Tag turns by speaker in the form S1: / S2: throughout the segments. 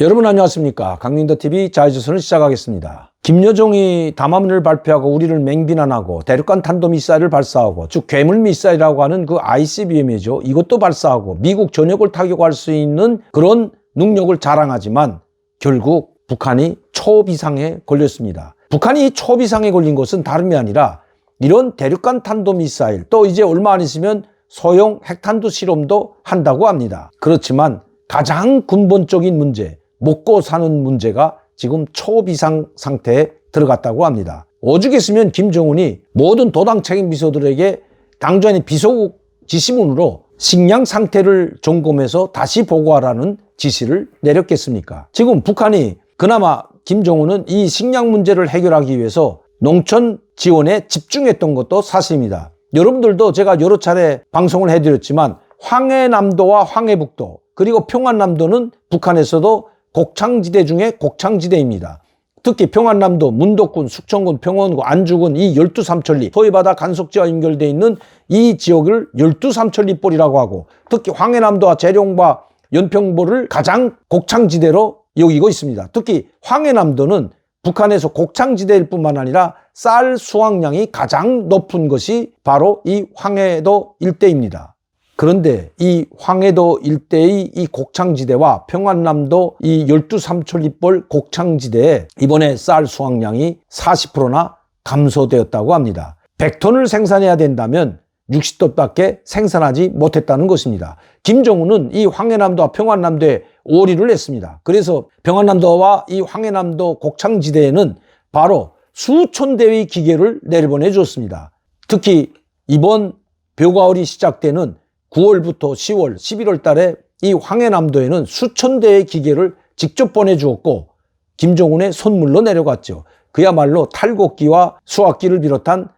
S1: 여러분 안녕하십니까. 강민더TV 자유조선을 시작하겠습니다. 김여정이 담화문을 발표하고 우리를 맹비난하고 대륙간 탄도미사일을 발사하고 즉 괴물미사일이라고 하는 그 ICBM이죠. 이것도 발사하고 미국 전역을 타격할 수 있는 그런 능력을 자랑하지만 결국 북한이 초비상에 걸렸습니다. 북한이 초비상에 걸린 것은 다름이 아니라 이런 대륙간 탄도미사일 또 이제 얼마 안 있으면 소형 핵탄두 실험도 한다고 합니다. 그렇지만 가장 근본적인 문제, 먹고 사는 문제가 지금 초비상 상태에 들어갔다고 합니다. 오죽했으면 김정은이 모든 도당 책임 비서들에게 당전의 비서국 지시문으로 식량 상태를 점검해서 다시 보고하라는 지시를 내렸겠습니까? 지금 북한이 그나마 김정은은 이 식량 문제를 해결하기 위해서 농촌 지원에 집중했던 것도 사실입니다. 여러분들도 제가 여러 차례 방송을 해드렸지만 황해남도와 황해북도 그리고 평안남도는 북한에서도 곡창지대 중에 곡창지대입니다. 특히 평안남도, 문덕군, 숙천군, 평원군, 안주군 이 열두삼천리 소해바다 간속지와 연결되어 있는 이 지역을 열두삼천리벌이라고 하고 특히 황해남도와 재령과 연평보를 가장 곡창지대로 여기고 있습니다. 특히 황해남도는 북한에서 곡창지대일 뿐만 아니라 쌀 수확량이 가장 높은 것이 바로 이 황해도 일대입니다. 그런데 이 황해도 일대의 이 곡창지대와 평안남도 이 열두삼천리벌 곡창지대에 이번에 쌀 수확량이 40%나 감소되었다고 합니다. 100톤을 생산해야 된다면 60톤밖에 생산하지 못했다는 것입니다. 김정은은 이 황해남도와 평안남도에 오리를 했습니다. 그래서 평안남도와 이 황해남도 곡창지대에는 바로 수천 대의 기계를 내려보내 줬습니다. 특히 이번 벼가을이 시작되는 9월부터 10월, 11월 달에 이 황해남도에는 수천 대의 기계를 직접 보내주었고 김정은의 선물로 내려갔죠. 그야말로 탈곡기와 수확기를 비롯한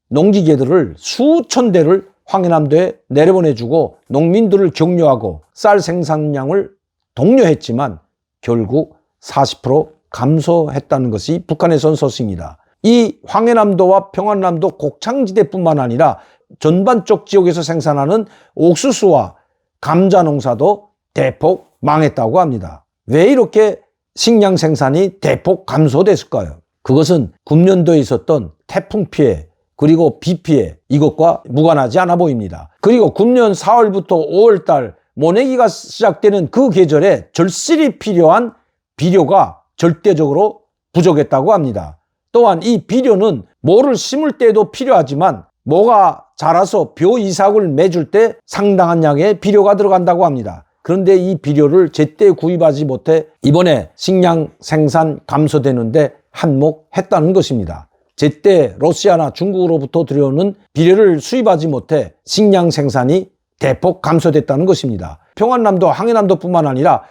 S1: 농기계들을 수천 대를 황해남도에 내려보내주고 농민들을 격려하고 쌀 생산량을 독려했지만 결국 40% 감소했다는 것이 북한에서 온 소식입니다. 이 황해남도와 평안남도 곡창지대뿐만 아니라 전반적 지역에서 생산하는 옥수수와 감자 농사도 대폭 망했다고 합니다. 왜 이렇게 식량 생산이 대폭 감소됐을까요? 그것은 금년도에 있었던 태풍 피해 그리고 비 피해 이것과 무관하지 않아 보입니다. 그리고 금년 4월부터 5월달 모내기가 시작되는 그 계절에 절실히 필요한 비료가 절대적으로 부족했다고 합니다. 또한 이 비료는 모를 심을 때도 필요하지만 모가 자라서 벼 이삭을 맺을 때 상당한 양의 비료가 들어간다고 합니다. 그런데 이 비료를 제때 구입하지 못해 이번에 식량 생산 감소되는데 한몫했다는 것입니다. 제때 러시아나 중국으로부터 들여오는 비료를 수입하지 못해 식량 생산이 대폭 감소됐다는 것입니다. 평안남도, 황해남도뿐만 아니라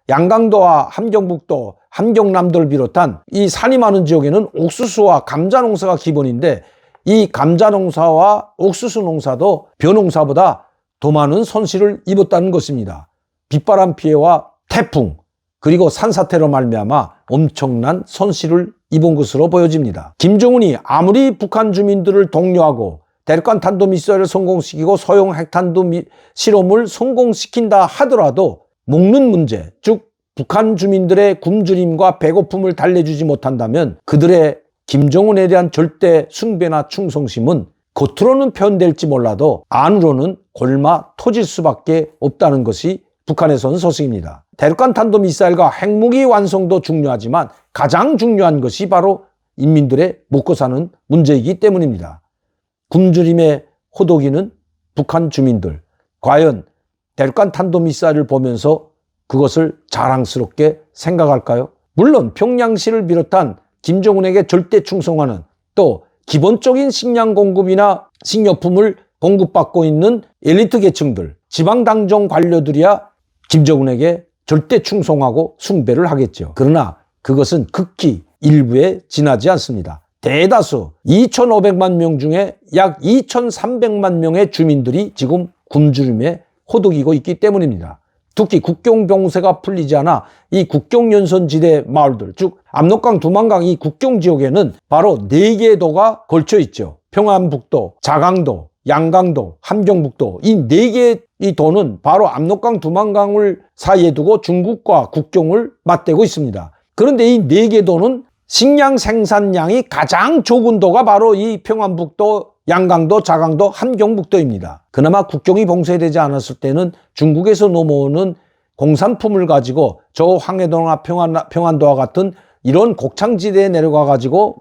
S1: 양강도와 함경북도, 함경남도를 비롯한 이 산이 많은 지역에는 옥수수와 감자 농사가 기본인데 이 감자 농사와 옥수수 농사도 벼 농사보다 더 많은 손실을 입었다는 것입니다. 빗바람 피해와 태풍 그리고 산사태로 말미암아 엄청난 손실을 입은 것으로 보여집니다. 김정은이 아무리 북한 주민들을 독려하고 대륙간 탄도미사일을 성공시키고 소형 핵탄두 실험을 성공시킨다 하더라도 먹는 문제, 즉 북한 주민들의 굶주림과 배고픔을 달래주지 못한다면 그들의 김정은에 대한 절대 숭배나 충성심은 겉으로는 표현될지 몰라도 안으로는 골마 터질 수밖에 없다는 것이 북한에서 온 소식입니다. 대륙간 탄도미사일과 핵무기 완성도 중요하지만 가장 중요한 것이 바로 인민들의 먹고 사는 문제이기 때문입니다. 굶주림에 호독이는 북한 주민들, 과연 대륙간 탄도미사일을 보면서 그것을 자랑스럽게 생각할까요? 물론 평양시를 비롯한 김정은에게 절대 충성하는 또 기본적인 식량 공급이나 식료품을 공급받고 있는 엘리트 계층들, 지방당정 관료들이야 김정은에게 절대 충성하고 숭배를 하겠죠. 그러나 그것은 극히 일부에 지나지 않습니다. 대다수 2,500만 명 중에 약 2,300만 명의 주민들이 지금 굶주림에 호독이고 있기 때문입니다. 특히 국경 봉쇄가 풀리지 않아 이 국경연선지대 마을들, 즉 압록강, 두만강 이 국경 지역에는 바로 4개의 도가 걸쳐 있죠. 평안북도, 자강도, 양강도, 함경북도 이 네 개의 도는 바로 압록강, 두만강을 사이에 두고 중국과 국경을 맞대고 있습니다. 그런데 이 네 개 도는 식량 생산량이 가장 적은 도가 바로 이 평안북도, 양강도, 자강도, 함경북도입니다. 그나마 국경이 봉쇄되지 않았을 때는 중국에서 넘어오는 공산품을 가지고 저 황해도나 평안도와 같은 이런 곡창지대에 내려가 가지고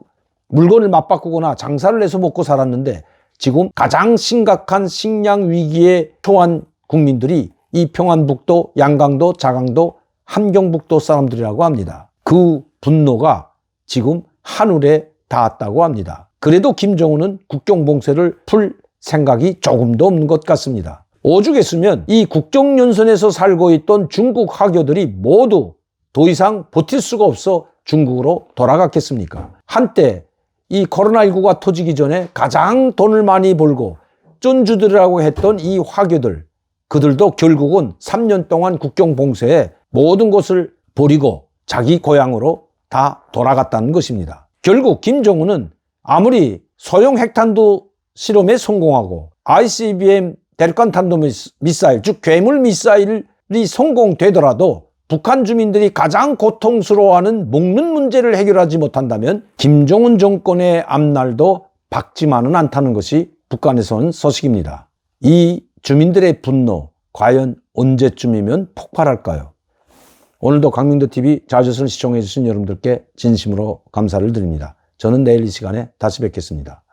S1: 물건을 맞바꾸거나 장사를 해서 먹고 살았는데, 지금 가장 심각한 식량 위기에 처한 국민들이 이 평안북도, 양강도, 자강도, 함경북도 사람들이라고 합니다. 그 분노가 지금 하늘에 닿았다고 합니다. 그래도 김정은은 국경 봉쇄를 풀 생각이 조금도 없는 것 같습니다. 오죽했으면 이 국경연선에서 살고 있던 중국 화교들이 모두 더 이상 버틸 수가 없어 중국으로 돌아갔겠습니까? 한때 이 코로나19가 터지기 전에 가장 돈을 많이 벌고 쩐주들이라고 했던 이 화교들, 그들도 결국은 3년 동안 국경 봉쇄에 모든 것을 버리고 자기 고향으로 다 돌아갔다는 것입니다. 결국 김정은은 아무리 소형 핵탄두 실험에 성공하고 ICBM 대륙간 탄도미사일, 즉 괴물 미사일이 성공되더라도 북한 주민들이 가장 고통스러워하는 먹는 문제를 해결하지 못한다면 김정은 정권의 앞날도 밝지만은 않다는 것이 북한에서 온 소식입니다. 이 주민들의 분노 과연 언제쯤이면 폭발할까요? 오늘도 강민도TV 자주선 시청해 주신 여러분들께 진심으로 감사를 드립니다. 저는 내일 이 시간에 다시 뵙겠습니다.